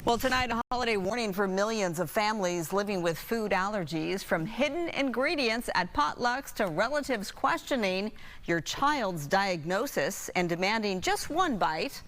Well, tonight, a holiday warning for millions of families living with food allergies, from hidden ingredients at potlucks to relatives questioning your child's diagnosis and demanding just one bite.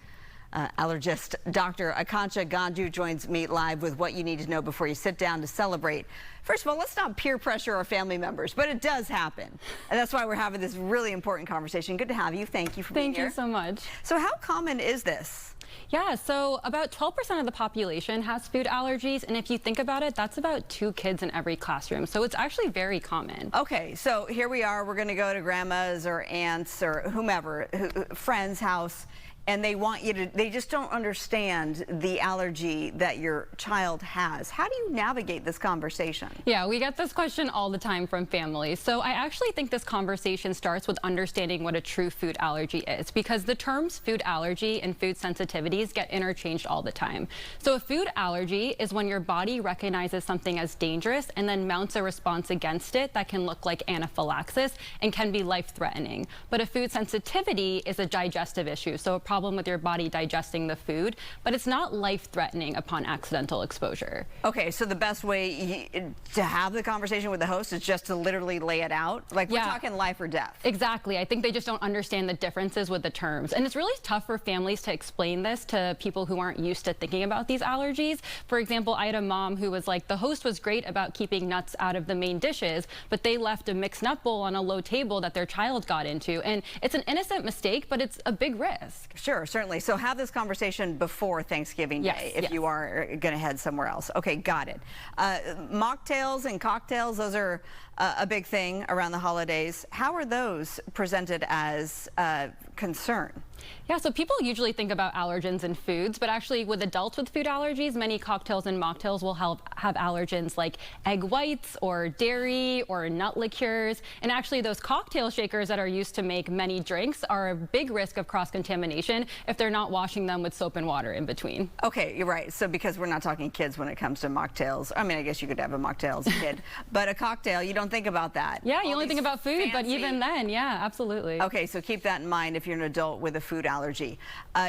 Allergist Dr. Akansha Ganju joins me live with what you need to know before you sit down to celebrate. First of all, let's not peer pressure our family members, but it does happen. And that's why we're having this really important conversation. Good to have you. Thank you for being here. Thank you so much. So how common is this? Yeah, so about 12% of the population has food allergies, and if you think about it, that's about 2 kids in every classroom. So it's actually very common. Okay, so here we are. We're going to go to grandma's or aunt's or whomever, friend's house, and they want you to, they just don't understand the allergy that your child has. How do you navigate this conversation? Yeah, we get this question all the time from families. So I actually think this conversation starts with understanding what a true food allergy is, because the terms food allergy and food sensitivities get interchanged all the time. So a food allergy is when your body recognizes something as dangerous and then mounts a response against it that can look like anaphylaxis and can be life-threatening. But a food sensitivity is a digestive issue, so a problem with your body digesting the food, but it's not life-threatening upon accidental exposure. Okay, so the best way to have the conversation with the host is just to literally lay it out? Like, we're talking life or death. Exactly. I think they just don't understand the differences with the terms. And it's really tough for families to explain this to people who aren't used to thinking about these allergies. For example, I had a mom who was like, the host was great about keeping nuts out of the main dishes, but they left a mixed nut bowl on a low table that their child got into. And it's an innocent mistake, but it's a big risk. Sure, certainly. So have this conversation before Thanksgiving Day if you are going to head somewhere else. Okay, got it. Mocktails and cocktails, those are a big thing around the holidays. How are those presented as concern? Yeah, so people usually think about allergens in foods, but actually with adults with food allergies, many cocktails and mocktails will have allergens like egg whites or dairy or nut liqueurs. And actually those cocktail shakers that are used to make many drinks are a big risk of cross-contamination if they're not washing them with soap and water in between. Okay, you're right. So because we're not talking kids when it comes to mocktails. I mean, I guess you could have a mocktail as a kid, but a cocktail, you don't think about that. Yeah, you only think about food, fancy. But even then, yeah, absolutely. Okay, so keep that in mind if you're an adult with a food allergy.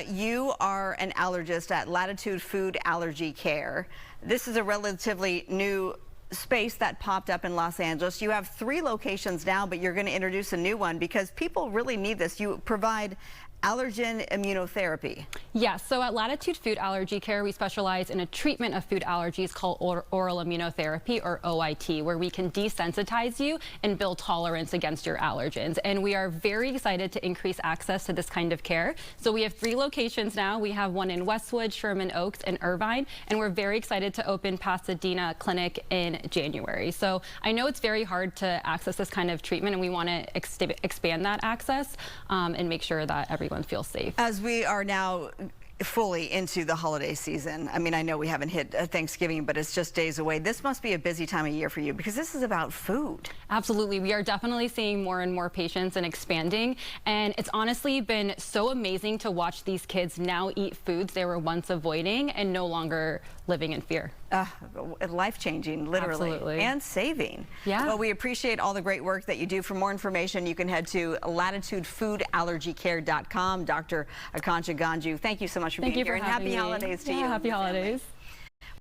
You are an allergist at Latitude Food Allergy Care. This is a relatively new space that popped up in Los Angeles. You have 3 locations now, but you're going to introduce a new one because people really need this. You provide allergen immunotherapy. Yes, so at Latitude Food Allergy Care, we specialize in a treatment of food allergies called oral immunotherapy, or OIT, where we can desensitize you and build tolerance against your allergens. And we are very excited to increase access to this kind of care. So we have 3 locations now. We have one in Westwood, Sherman Oaks, and Irvine, and we're very excited to open Pasadena Clinic in January. So I know it's very hard to access this kind of treatment, and we want to expand that access and make sure that everyone feels safe. As we are now fully into the holiday season, I mean, I know we haven't hit Thanksgiving, but it's just days away. This must be a busy time of year for you because this is about food. Absolutely. We are definitely seeing more and more patients and expanding. And it's honestly been so amazing to watch these kids now eat foods they were once avoiding and no longer living in fear. Life-changing, literally. Absolutely. And saving. Yeah. Well, we appreciate all the great work that you do. For more information, you can head to latitudefoodallergycare.com. Dr. Akansha Ganju, thank you so much for being here, and happy holidays to you. Happy holidays.